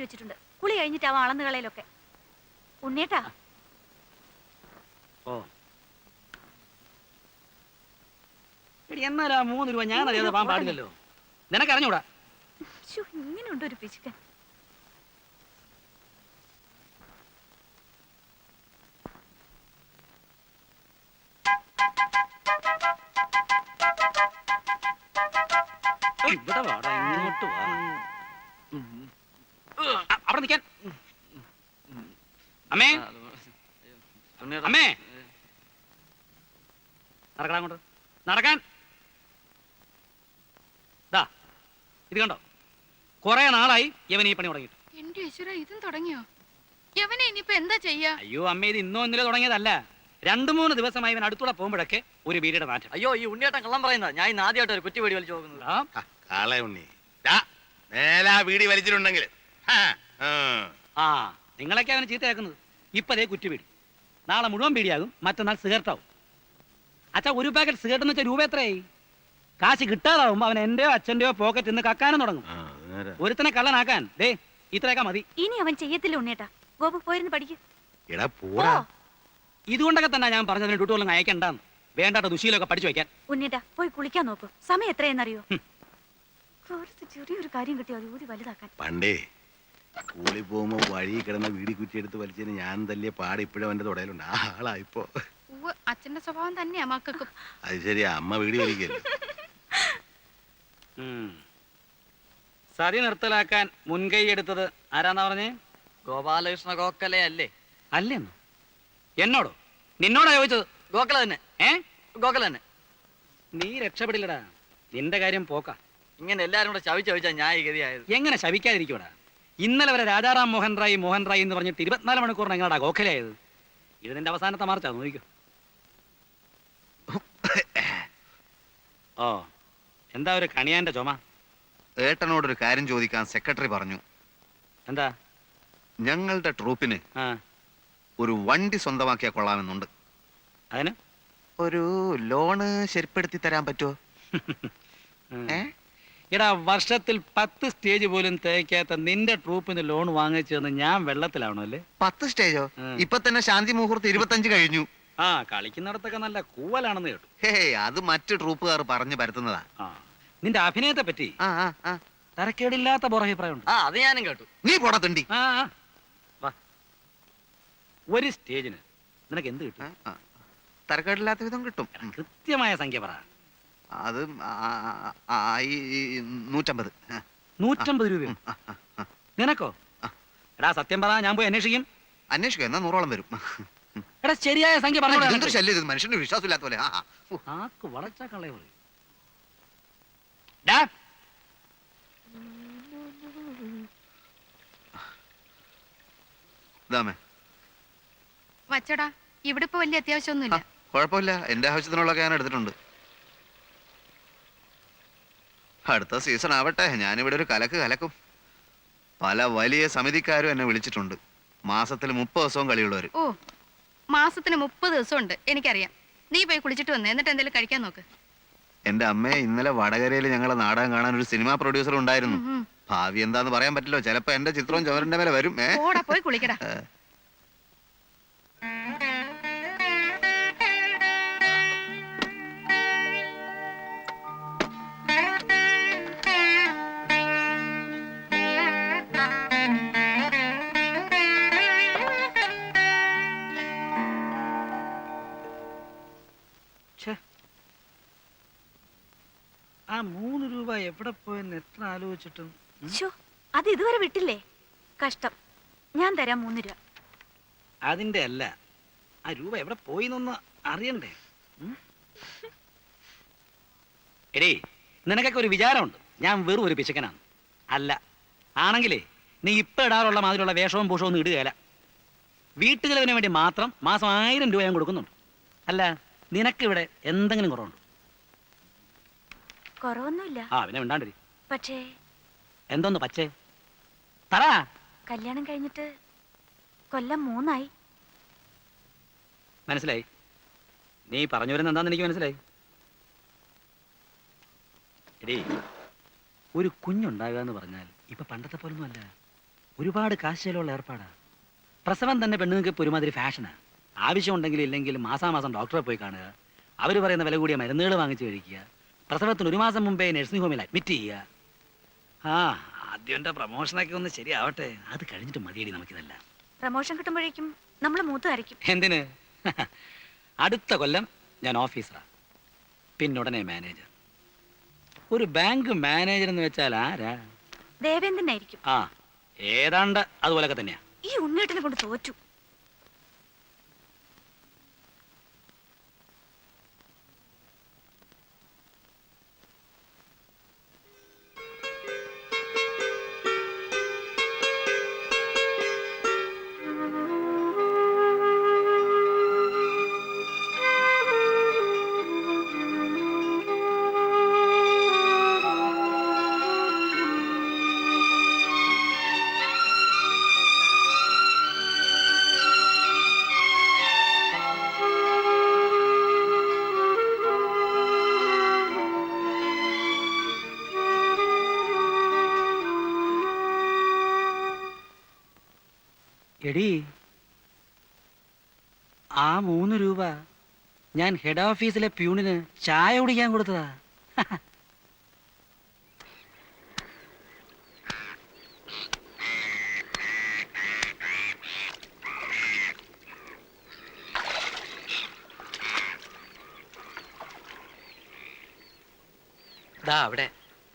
വെച്ചിട്ടുണ്ട്. കുളി കഴിഞ്ഞിട്ടാവും അളന്ന് കളയിലൊക്കെ. ഉണ്ണേട്ടാ ഓ എന്നാലാ 3 രൂപ ഞാൻ അറിയാതെ പോകാൻ പാടില്ലല്ലോ. നിനക്കറിഞ്ഞൂടാ. ഇങ്ങനെയുണ്ട് ഒരു പിശുക്കൻ. ഇവിടെ വാടാ, ഇങ്ങോട്ട് വാ. അവിടെ നിൽക്കാൻ. അമ്മേ അമ്മേ നടക്കാൻ അങ്ങോട്ട് നടക്കാൻ. ദാ ഇത് കണ്ടോ, കുറെ നാളായി യവൻ ഈ പണി തുടങ്ങിയിട്ട്. എന്റെ ഈശ്വര, ഇതും തുടങ്ങിയോ? യവനെ ഇനിയിപ്പോ എന്താ ചെയ്യാ? അയ്യോ അമ്മ, ഇത് ഇന്നോ ഇന്നലെ തുടങ്ങിയതല്ല. 2-3 ദിവസമായി ഇവൻ അടുത്തൂടെ പോകുമ്പോഴൊക്കെ ഒരു വീടിയുടെ നാറ്റം. അയ്യോ, ഈ ഉണ്ണിയേട്ടൻ കള്ളം പറയുന്ന. ഞാൻ ഇന്ന് ആദ്യമായിട്ട് ഒരു കുറ്റി വീടി വലിച്ചു പോകുന്നത്. ഉണ്ണി മേലാ വീടി വലിച്ചിട്ടുണ്ടെങ്കിൽ ആ നിങ്ങളൊക്കെ അവന് ചീത്തയാക്കുന്നത്. ഇപ്പതേ കുറ്റിവീടി, നാളെ മുഴുവൻ പീടിയാകും, മറ്റന്നാൾ സിഗരറ്റാവും. അച്ഛാ, ഒരു പാക്കറ്റ് സിഗരറ്റ് എന്ന് വെച്ചാൽ രൂപ എത്രയായി? കാശ് കിട്ടാതാവുമ്പോ അവൻ എന്റെയോ അച്ഛന്റെയോ പോക്കറ്റ് നിന്ന് കക്കാനും തുടങ്ങും. ഒരുത്തനെ കള്ളനാക്കാൻ ദേ ഇത്രയൊക്കെ മതി. ഇനി അവൻ ചെയ്യത്തില്ല ഉണ്ണേട്ടാ. ഗോപു പോയിരുന്നു പഠിക്കും. ഇതുകൊണ്ടൊക്കെ തന്നെ ഞാൻ പറഞ്ഞതിന് ഡ്യൂട്ടികളും അയക്കണ്ടെന്ന്. വേണ്ടാത്ത ദുശീലൊക്കെ പഠിച്ചു വെക്കാൻ. ഉണ്ണേട്ടാ പോയി കുളിക്കാൻ നോക്കൂ. സമയം എത്രയെന്നറിയോ? ചെറിയൊരു കാര്യം കിട്ടിയോ ഊതി വലുതാക്കാൻ. പണ്ടേ സ്കൂളിൽ പോകുമ്പോ വഴി കിടന്ന വീടി കുറ്റിയെടുത്ത് വലിച്ചതിന് ഞാൻ തല്ലിയ പാട് ഇപ്പോഴും എന്റെ തുടയിലുണ്ട്. ആ ആളായിപ്പോ അച്ഛന്റെ സ്വഭാവം തന്നെയാ മക്കൾക്കും. അത് ശരിയാ, അമ്മ വീടി വലിക്കല്ലേ. സതി നിർത്തലാക്കാൻ മുൻകൈ എടുത്തത് ആരാന്നാ പറഞ്ഞേ? ഗോപാലകൃഷ്ണ ഗോഖലെ അല്ലേ? അല്ലെന്നോ? എന്നോടോ? നിന്നോടാ ചോദിച്ചത്? ഗോഖല തന്നെ. ഗോഖല തന്നെ. നീ രക്ഷപ്പെടില്ലടാ, നിന്റെ കാര്യം പോക്ക. ഇങ്ങനെ എല്ലാരും കൂടെ ശവിച്ചാ ഞാൻ ഈ ഗതിയായത്. എങ്ങനെ ശവിക്കാതിരിക്കൂടാ? ഇന്നലെ വരെ രാജാറാം മോഹൻ റായ് എന്ന് പറഞ്ഞിട്ട് 24 മണിക്കൂറിന് എങ്ങനെയാ ഗോഖലയായത്? ഇത് നിന്റെ അവസാനത്തെ മാർച്ചാ, നോക്കിക്കോ. ഓ, എന്താ ഒരു കണിയാന്റെ ചുമ? ഏട്ടനോടൊരു കാര്യം ചോദിക്കാൻ സെക്രട്ടറി പറഞ്ഞു. എന്താ? ഞങ്ങളുടെ ട്രൂപ്പിന് ഒരു വണ്ടി സ്വന്തമാക്കിയാ കൊള്ളാമെന്നുണ്ട്. അതിന് ഒരു ലോണ് ശരിപ്പെടുത്തി തരാൻ പറ്റുമോ? എടാ, വർഷത്തിൽ 10 സ്റ്റേജ് പോലും തേക്കാത്ത നിന്റെ ട്രൂപ്പിന് ലോൺ വാങ്ങിച്ചെന്ന് ഞാൻ വെള്ളത്തിലാവണോ അല്ലേ? 10 സ്റ്റേജോ? ഇപ്പൊ തന്നെ ശാന്തി മുഹൂർത്തം 25 കഴിഞ്ഞു. ആ, കളിക്കുന്നിടത്തൊക്കെ നല്ല കൂവലാണെന്ന് കേട്ടു. ഹേ, അത് മറ്റു ട്രൂപ്പുകാർ പറഞ്ഞു പരത്തുന്നതാ. നിന്റെ അഭിനയത്തെ പറ്റി തരക്കേടില്ലാത്ത പുറഭിപ്രായമുണ്ട്. അത് ഞാനും കേട്ടു. നീ പോടത്തുണ്ടി. ഒരു സ്റ്റേജിന് നിനക്ക് എന്ത് കിട്ടും? തരക്കേടില്ലാത്ത വിധം കിട്ടും. കൃത്യമായ സംഖ്യ പറ. അത് 150. 150 രൂപയോ? നിനക്കോ? എടാ സത്യം പറ, ഞാൻ പോയി അന്വേഷിക്കും. അന്വേഷിക്കും, എന്നാ 100ഓളം വരും. എടാ ശരിയായ സംഖ്യ പറഞ്ഞു. ശല്യം, മനുഷ്യന് വിശ്വാസമില്ലാത്ത പോലെ. ആക്ക് വളച്ചാ കള്ളേ പറയും. വച്ചടാ, ഇവിടെ ഇപ്പൊ വലിയ അത്യാവശ്യമൊന്നുമില്ല. കുഴപ്പമില്ല, എന്റെ ആവശ്യത്തിനുള്ളതൊക്കെ ഞാൻ എടുത്തിട്ടുണ്ട്. അടുത്ത സീസൺ ആവട്ടെ, ഞാനിവിടെ ഒരു കലക്കും. പല വലിയ സമിതിക്കാരും എന്നെ വിളിച്ചിട്ടുണ്ട്. മാസത്തിൽ 30 ദിവസവും കളിയുള്ളവര്. ഓ, മാസത്തിന് 30 ദിവസം ഉണ്ട്, എനിക്കറിയാം. നീ പോയി കുളിച്ചിട്ട് വന്നേ, എന്നിട്ട് എന്തെങ്കിലും കഴിക്കാൻ നോക്ക്. എന്റെ അമ്മയെ, ഇന്നലെ വടകരയിൽ ഞങ്ങളെ നാടകം കാണാൻ ഒരു സിനിമാ പ്രൊഡ്യൂസർ ഉണ്ടായിരുന്നു. ഭാവി എന്താന്ന് പറയാൻ പറ്റില്ലോ, ചിലപ്പോ എന്റെ ചിത്രവും ചുമരിന്റെ മേലെ വരും. പോയി കുളിക്കടാ. ആ 3 രൂപ എവിടെ പോയെന്ന് എത്ര ആലോചിച്ചിട്ടും അത് ഇതുവരെ വിട്ടില്ലേ? കഷ്ടം. ഞാൻ തരാം 3 രൂപ. അതിന്റെ അല്ല, ആ രൂപ എവിടെ പോയിന്നൊന്ന് അറിയണ്ടേ? എടേ, നിനക്കൊക്കെ ഒരു വിചാരമുണ്ട് ഞാൻ വെറും ഒരു പിശുക്കനാണ്. അല്ല, ആണെങ്കിലേ നീ ഇപ്പൊ ഇടാറുള്ള മാതിരിയുള്ള വേഷവും പൂഷവും ഒന്നും ഇടുകയല്ല. വീട്ടുചെലവിന് വേണ്ടി മാത്രം മാസം 1000 രൂപ ഞാൻ കൊടുക്കുന്നുണ്ട്. അല്ല, നിനക്കിവിടെ എന്തെങ്കിലും കുറവുണ്ടോ? കുറവൊന്നുമില്ല. പിന്നെ മിണ്ടാണ്ടിരി. പക്ഷേ എന്തോന്ന് പച്ചേ പറ. കല്യാണം കഴിഞ്ഞിട്ട് കൊല്ലം 3 ആയി. മനസ്സിലായി. നീ പറഞ്ഞു വരുന്ന എന്താന്ന് എനിക്ക് മനസ്സിലായി. എടീ, ഒരു കുഞ്ഞുണ്ടാകുക എന്ന് പറഞ്ഞാൽ ഇപ്പൊ പണ്ടത്തെ പോലൊന്നും അല്ല. ഒരുപാട് കാശുകളുള്ള ഏർപ്പാടാ. പ്രസവം തന്നെ പെണ്ണുങ്ങൾക്ക് ഇപ്പോൾ ഒരുമാതിരി ഫാഷനാ. ആവശ്യമുണ്ടെങ്കിലും ഇല്ലെങ്കിലും മാസാമാസം ഡോക്ടറെ പോയി കാണുക, അവർ പറയുന്ന വില കൂടിയ മരുന്നുകൾ വാങ്ങിച്ചു കഴിക്കുക, പ്രസവത്തിന് 1 മാസം മുമ്പേ നഴ്സിംഗ് ഹോമിൽ അഡ്മിറ്റ് ചെയ്യുക. ആ ആദ്യം എൻ്റെ പ്രമോഷനൊക്കെ ഒന്ന് ശരിയാവട്ടെ, അത് കഴിഞ്ഞിട്ട് മതിയടി നമുക്കിതല്ല. പ്രമോഷൻ കിട്ടുമ്പോഴേക്കും നമ്മൾ മൂത്തുമായിരിക്കും. എന്തിന്? അടുത്ത കൊല്ലം ഞാൻ ഓഫീസറാ, പിന്നുടനെ മാനേജർ. ഒരു ബാങ്ക് മാനേജർ എന്ന് വെച്ചാൽ ആരാ? ദേവേന്ദ്രനായിരിക്കും. ആ ഏതാണ്ട് അതുപോലൊക്കെ തന്നെയാ. ഈ ഉണ്ണേട്ടിനെ കൊണ്ട് തോറ്റു. എടി, ആ 3 രൂപ ഞാൻ ഹെഡ് ഓഫീസിലെ പ്യൂണിന് ചായ കുടിക്കാൻ കൊടുത്തതാ. ദാ അവിടെ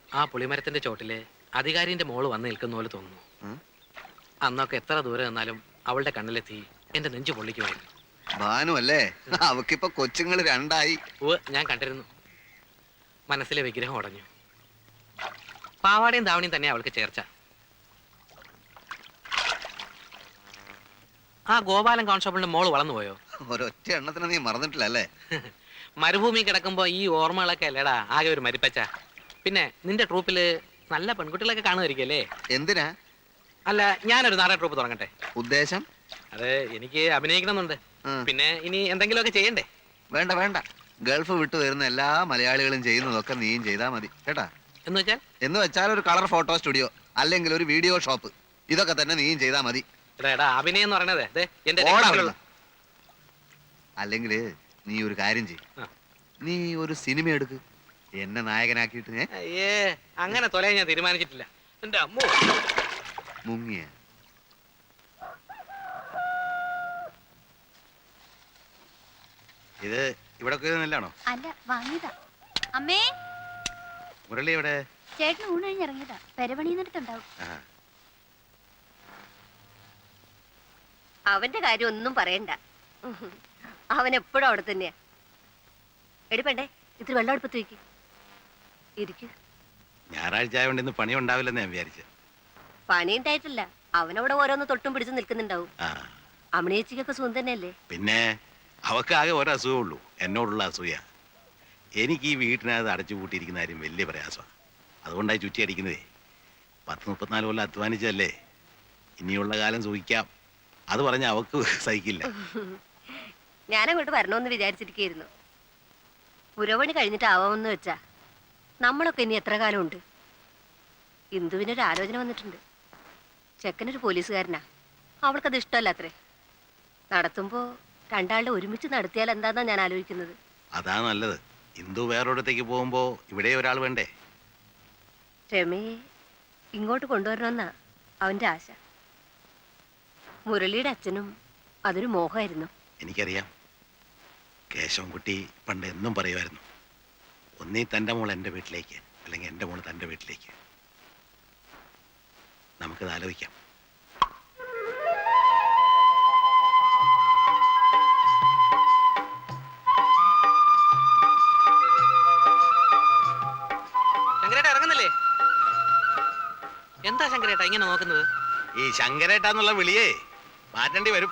ആ പുളിമരത്തിന്റെ ചോട്ടില് അധികാരിന്റെ മോള് വന്ന് നിൽക്കുന്ന പോലെ തോന്നുന്നു. അന്നൊക്കെ എത്ര ദൂരെ നിന്നാലും അവളുടെ കണ്ണിലെത്തി എന്റെ നെഞ്ചു പൊള്ളിക്കുമായിരുന്നു. ഭാനു അല്ലേ? അവക്കിപ്പോ കൊച്ചുങ്ങൾ 2ആയി. ഞാൻ കണ്ടിരുന്നു. മനസ്സിലെ വിഗ്രഹം ഉടഞ്ഞു. പാവാടയും ധാവണിയും തന്നെ അവൾക്ക് ചേർച്ച. ആ ഗോപാലൻ കോൺസ്റ്റബിളിന്റെ മോള് വളർന്നു പോയോ? ഒരൊറ്റ എണ്ണത്തിന് നീ മറന്നിട്ടില്ല അല്ലേ? മരുഭൂമി കിടക്കുമ്പോ ഈ ഓർമ്മകളൊക്കെ അല്ലേടാ ആകെ ഒരു മരിപ്പച്ച. പിന്നെ നിന്റെ ട്രൂപ്പില് നല്ല പെൺകുട്ടികളൊക്കെ കാണുമായിരിക്കല്ലേ? എന്തിനാ? അല്ല, ഞാനൊരു നാടക ട്രൂപ്പ് തുടങ്ങട്ടെ. ഉദ്ദേശം? അത് എനിക്ക് അഭിനയിക്കണമെന്നുണ്ട്. പിന്നെ ഇനി എന്തെങ്കിലുമൊക്കെ ചെയ്യണ്ടേ? വേണ്ട വേണ്ട, ഗൾഫ് വിട്ടു വരുന്ന എല്ലാ മലയാളികളും ചെയ്യുന്നതൊക്കെ നീയും ചെയ്താൽ മതി കേട്ടാ. എന്ന് വെച്ചാൽ ഒരു കളർ ഫോട്ടോ സ്റ്റുഡിയോ അല്ലെങ്കിൽ ഒരു വീഡിയോ ഷോപ്പ്, ഇതൊക്കെ തന്നെ നീയും ചെയ്താൽ മതി. അഭിനയം എന്ന് പറയണത് അല്ലെങ്കിൽ നീ ഒരു കാര്യം ചെയ്യും, നീ ഒരു സിനിമ എടുക്ക്, എന്നെ നായകനാക്കിയിട്ട്. അങ്ങനെ തൊലയാൻ ഞാൻ തീരുമാനിച്ചിട്ടില്ല. എന്റെ അമ്മോ, മുങ്ങിയ ഇത് ഇവിടെ നെല്ലാണോ? അല്ല, വാങ്ങിയതാ. അമ്മേ, മുരളി എവിടെ? ചേട്ടൻ ഊണ് കഴിഞ്ഞ് ഇറങ്ങിയതാ. പെരപണിന്നിടത്തുണ്ടാവും. അവന്റെ കാര്യം ഒന്നും പറയണ്ട, അവൻ എപ്പോഴും അവിടെ തന്നെയാ. എടിപ്പണ്ടേ, ഇത്തിരി വെള്ളം അടുപ്പത്ത് വെക്ക്. ഇരിക്കു. ഞായറാഴ്ച ആയതുകൊണ്ട് ഇന്ന് പണി ഉണ്ടാവില്ലെന്ന് ഞാൻ വിചാരിച്ചു. പണി ഉണ്ടായിട്ടില്ല, അവനവിടെ ഓരോന്ന് തൊട്ടും പിടിച്ച് നിൽക്കുന്നുണ്ടാവും. അമ്മണിയേച്ചിക്കൊക്കെ സുഖം തന്നെയല്ലേ? പിന്നെ അവക്ക് ആകെ ഒരു അസുഖമുള്ളൂ, എന്നോടുള്ള അസൂയ. എനിക്ക് ഈ വീട്ടിനകത്ത് അടച്ചു പൂട്ടിയിരിക്കുന്ന കാര്യം വലിയ പ്രയാസമാണ്. അതുകൊണ്ടായി ചുറ്റി അടിക്കുന്നതേ. 10-34 കൊല്ലം അധ്വാനിച്ചതല്ലേ, ഇനിയുള്ള കാലം സൂഹിക്കാം. അത് പറഞ്ഞ അവക്ക് സഹിക്കില്ല. ഞാനങ്ങോട്ട് വരണമെന്ന് വിചാരിച്ചിരിക്കുന്നു. പുരവണി കഴിഞ്ഞിട്ടാവാമെന്ന് വെച്ചാ നമ്മളൊക്കെ ഇനി എത്ര കാലമുണ്ട്? ഇന്ദുവിനൊരു ആലോചന വന്നിട്ടുണ്ട്. ചെക്കനൊരു പോലീസുകാരനാ, അവൾക്കത് ഇഷ്ടമല്ല അത്രേ. നടത്തുമ്പോ രണ്ടാളുടെ ഒരുമിച്ച് നടത്തിയാൽ എന്താന്നാ ഞാൻ ആലോചിക്കുന്നത്. അതാ നല്ലത്. ഇന്ദു വേറൊരിടത്തേക്ക് പോകുമ്പോ ഇവിടെ ഒരാൾ വേണ്ടേ? രമയെ ഇങ്ങോട്ട് കൊണ്ടുവരണമെന്നാ അവന്റെ ആശ. മുരളിയുടെ അച്ഛനും അതൊരു മോഹമായിരുന്നു. എനിക്കറിയാം. കേശവൻകുട്ടി പണ്ട് എന്നും പറയുമായിരുന്നു, ഒന്നീ തൻ്റെ മോൾ എൻ്റെ വീട്ടിലേക്ക്, അല്ലെങ്കിൽ എൻ്റെ മോൾ തൻ്റെ വീട്ടിലേക്ക്. നമുക്കത് ആലോചിക്കാം. ശങ്കരേട്ട ഇറങ്ങുന്നില്ലേ? എന്താ ശങ്കരേട്ട ഇങ്ങനെ നോക്കുന്നത്? ഈ ശങ്കരേട്ടാന്നുള്ള വിളിയേ മാറ്റേണ്ടി വരും.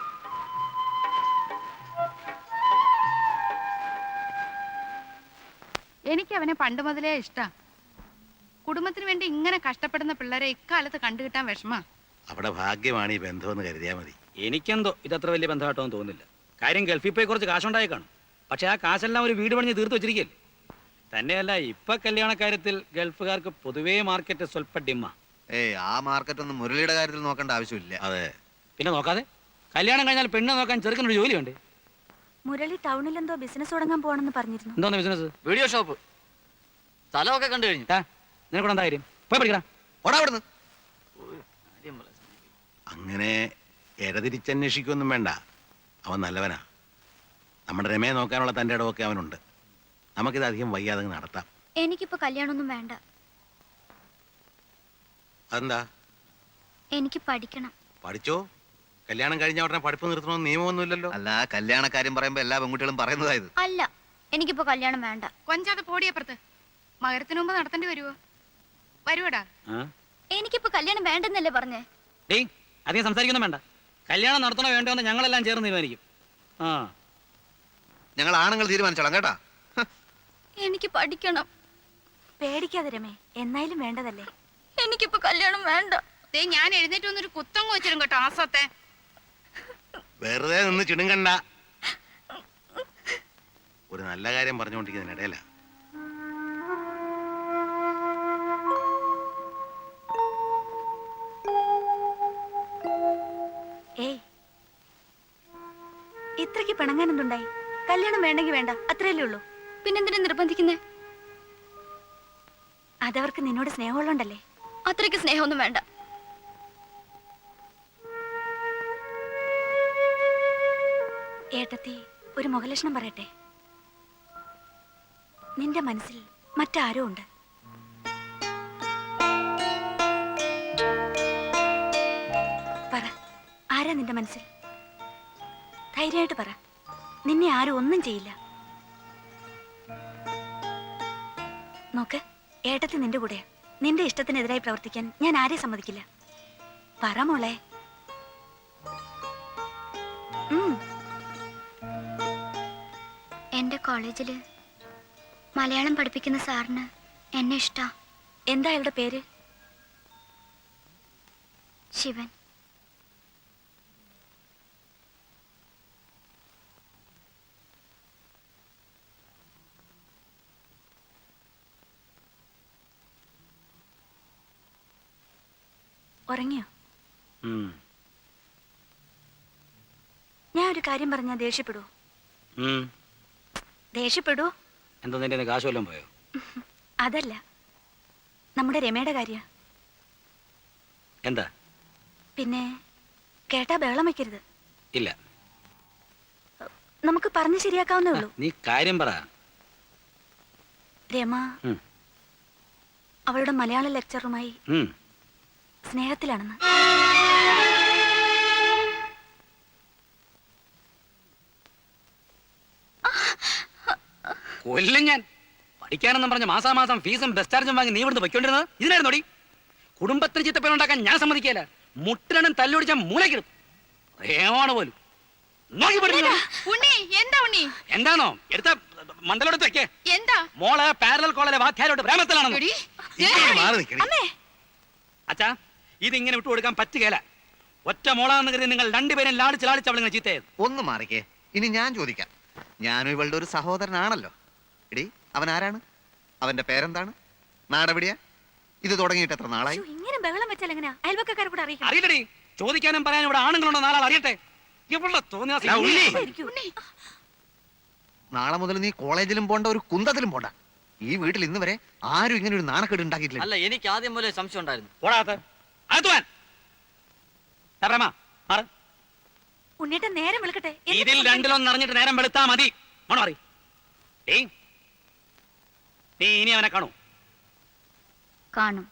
എനിക്ക് അവനെ പണ്ട് മുതലേ ഇഷ്ടാ. കുടുംബത്തിന് വേണ്ടി ഇങ്ങനെ കഷ്ടപ്പെടുന്ന പിള്ളേരെ ഇക്കാലത്ത് കണ്ടുകിട്ടാൻ വിഷമാ. അവിടെ ഭാഗ്യമാണ് ഈ ബന്ധമെന്ന് കരുതിയാൽ മതി. എനിക്കെന്തോ ഇതത്ര വലിയ ബന്ധമായിട്ടൊന്നും തോന്നുന്നില്ല. കാര്യം ഗൾഫിൽ പോയി കുറച്ച് കാശുണ്ടായി കാണും. പക്ഷെ ആ കാശെല്ലാം ഒരു വീട് പണിഞ്ഞ് തീർത്ത് വെച്ചിരിക്കല്ലേ. തന്നെയല്ല, ഇപ്പൊ കല്യാണക്കാര്യത്തിൽ ഗൾഫുകാർക്ക് പൊതുവേ മാർക്കറ്റ് സ്വല്പ ഡിമ്മ. ഏയ് ആ മാർക്കറ്റ് ഒന്നും മുരളിയുടെ കാര്യത്തിൽ നോക്കേണ്ട ആവശ്യമില്ല. അതെ. പിന്നെ നോക്കാതെ കല്യാണം കഴിഞ്ഞാൽ പെണ്ണ് നോക്കാൻ ചെറുക്കനൊരു ജോലിയുണ്ട്. മുരളി ടൗണിൽ എന്തോ ബിസിനസ് തുടങ്ങാൻ പോണെന്ന് പറഞ്ഞിരുന്നു. എന്തോന്ന് ബിസിനസ്? Video shop. സ്ഥലമൊക്കെ കണ്ടു കഴിഞ്ഞു. നിനക്കൂടെ എന്താ കാര്യം? പോയി പഠിക്കണം. ഓടാ അവിടുന്ന്. അങ്ങനെ ഇരതിരിച്ചന്വേഷിക്കൊന്നും വേണ്ട. അവൻ നല്ലവനാ. നമ്മുടെ രമയെ നോക്കാനുള്ള തൻ്റെ ഇടമൊക്കെ അവനുണ്ട്. നമുക്കിത് അധികം വയ്യാതെ നടത്താം. എനിക്കിപ്പോ കല്യാണമൊന്നും വേണ്ട. അതെന്താ? എനിക്ക് പഠിക്കണം. പഠിച്ചോ. കല്യാണം കഴിഞ്ഞ ഉടനെ പഠിപ്പ് നിർത്തണമെന്ന് നിയമമൊന്നുമില്ലല്ലോ. അല്ല, കല്യാണ കാര്യം പറയുമ്പോ എല്ലാ പെൺകുട്ടികളും പറയുന്നതായത്. അല്ല, എനിക്കിപ്പോ കല്യാണം വേണ്ട. കൊഞ്ചാതെ പോടിയപ്പുറത്ത്. മകരത്തിന് മുമ്പ് നടത്തേണ്ടി വരുവോ? വരുവടാ. എനിക്കിപ്പോ കല്യാണം വേണ്ടെന്നല്ലേ പറഞ്ഞേ? ഡേയ്, അധികം സംസാരിക്കൊന്നും വേണ്ട. കല്യാണം നടത്തണോ വേണ്ടോ എന്ന് ഞങ്ങളെല്ലാം ചേർന്ന് തീരുമാനിക്കും. ഞങ്ങൾ ആണുങ്ങൾ തീരുമാനിച്ചോളാം കേട്ടാ. എനിക്ക് പഠിക്കണം. പേടിക്കാതെ രമേ, എന്നായാലും വേണ്ടതല്ലേ. എനിക്കിപ്പോ കല്യാണം വേണ്ട. ഞാൻ എഴുന്നേറ്റ് വന്നൊരു കുത്തം വെച്ചിരും കേട്ടോ ആസത്തെ. വെറുതെ നിന്ന് ചിണുങ്ങണ്ട. ഒരു നല്ല കാര്യം പറഞ്ഞുകൊണ്ടിരിക്കുന്നതിനിടയില. ഏയ്, ഇത്രയ്ക്ക് പിണങ്ങാൻ എന്തുണ്ടായി? കല്യാണം വേണ്ടെങ്കിൽ വേണ്ട, അത്രയല്ലേ ഉള്ളൂ. പിന്നെന്തിനാ നിർബന്ധിക്കുന്നേ? അതവർക്ക് നിന്നോട് സ്നേഹമുള്ളണ്ടല്ലേ. അത്രയ്ക്ക് സ്നേഹമൊന്നും വേണ്ട. ഏട്ടത്തി, ഒരു മുഖലക്ഷണം പറയട്ടെ. നിന്റെ മനസ്സിൽ മറ്റാരോ ഉണ്ട്. പറ, ആരാ നിന്റെ മനസ്സിൽ? ധൈര്യമായിട്ട് പറ. നിന്നെ ആരും ഒന്നും ചെയ്യില്ല. നോക്ക്, ഏട്ടത്തി നിന്റെ കൂടെ. നിന്റെ ഇഷ്ടത്തിനെതിരായി പ്രവർത്തിക്കാൻ ഞാൻ ആരെ സമ്മതിക്കില്ല. പറ മോളെ. എന്റെ കോളേജില് മലയാളം പഠിപ്പിക്കുന്ന സാറിന് എന്നെ ഇഷ്ടാ. എന്താ അയാളുടെ പേര്? ശിവൻ. ഉറങ്ങിയോ? ഞാൻ ഒരു കാര്യം പറഞ്ഞാ ദേഷ്യപ്പെടൂ? ദേഷ്യപ്പെടൂ? എന്താ നിന്റെ കാശ് വല്ലതും പോയോ? അതല്ല, നമ്മുടെ രമയുടെ കാര്യ. എന്താ? പിന്നെ കേട്ടാ ബഹളം വെക്കരുത്. ഇല്ല, നമുക്ക് പറഞ്ഞു ശരിയാക്കാവുന്നേ ഉള്ളൂ. നീ കാര്യം പറ. രമ അവളുടെ മലയാള ലെക്ചറുമായി സ്നേഹത്തിലാണെന്ന്. കൊല്ലും ഞാൻ. പഠിക്കാനെന്നും പറഞ്ഞ മാസാമാസം ഫീസും ബസ് ചാർജും വാങ്ങി നീ ഇവിടുന്ന് പൊയ്ക്കൊണ്ടിരുന്നത് ഇതിനായിരുന്നോടി? കുടുംബത്തിന് ചിത്തപ്പേരുണ്ടാക്കാൻ ഞാൻ സമ്മതിക്കില്ല. മുട്ടിരണം തല്ലുപിടിച്ച മൂലക്കിടും. ഏമാണ് പോലും. എന്താണോ എടുത്ത മണ്ഡലോടത്ത് വെക്കേ? എന്താ മോള് പാരലൽ കോളേജിലെ വാധ്യാരോട് ബ്രാഹ്മത്തിലാണെന്ന്. അച്ഛാ, ഇതിങ്ങനെ വിട്ടു കൊടുക്കാൻ പറ്റുകയില്ല. ഒറ്റ മോളാന്ന് കരുതി നിങ്ങൾ രണ്ടുപേരും ലാളിച്ച് ലാളിച്ച് അവളിങ്ങനെ ചീത്തയത്. ഒന്ന് മാറിക്കേ. ഇനി ഞാൻ ചോദിക്കാം. ഞാനും ഇവളുടെ ഒരു സഹോദരനാണല്ലോ. എടി, അവൻ ആരാണ്? അവന്റെ പേരെന്താണ്? നാടെവിടെയാ? ഇത് തുടങ്ങിയിട്ട് എത്ര നാളായി? ഇങ്ങനെ ബഹളം വെച്ചാൽ എങ്ങനെയാ? അയൽവക്കാരെ കൂടെ അറിയിക്കണം. അറിയില്ലടി, ചോദിക്കാനും പറയാനും ഇവിടെ ആണുങ്ങളുണ്ടോ? നാലാൾ അറിയട്ടെ. നാളെ മുതൽ നീ കോളേജിലും പോണ്ട, ഒരു കുന്തത്തിലും പോണ്ട. ഈ വീട്ടിൽ ഇന്ന് വരെ ആരും ഇങ്ങനെ ഒരു നാണക്കേട് ഉണ്ടാക്കിയിട്ടില്ല. അല്ല, എനിക്ക് ആദ്യം പോലെ സംശയം ഉണ്ടായിരുന്നു. ഉണ്ണിയേട്ട നേരം വിളിക്കട്ടെ. ഇതിൽ രണ്ടിലൊന്നും അറിഞ്ഞിട്ട് നേരം വെളുത്താ മതി. മോണോ അറി നീ ഇനി അവനെ കാണൂ? കാണും.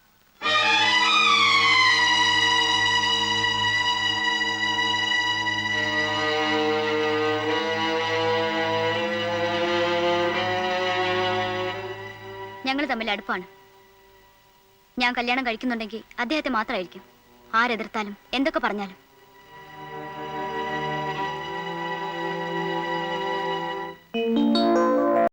ഞങ്ങൾ തമ്മിൽ അടുപ്പാണ്. ഞാൻ കല്യാണം കഴിക്കുന്നുണ്ടെങ്കിൽ അദ്ദേഹത്തെ മാത്രമായിരിക്കും. ആരെതിർത്താലും എന്തൊക്കെ പറഞ്ഞാലും.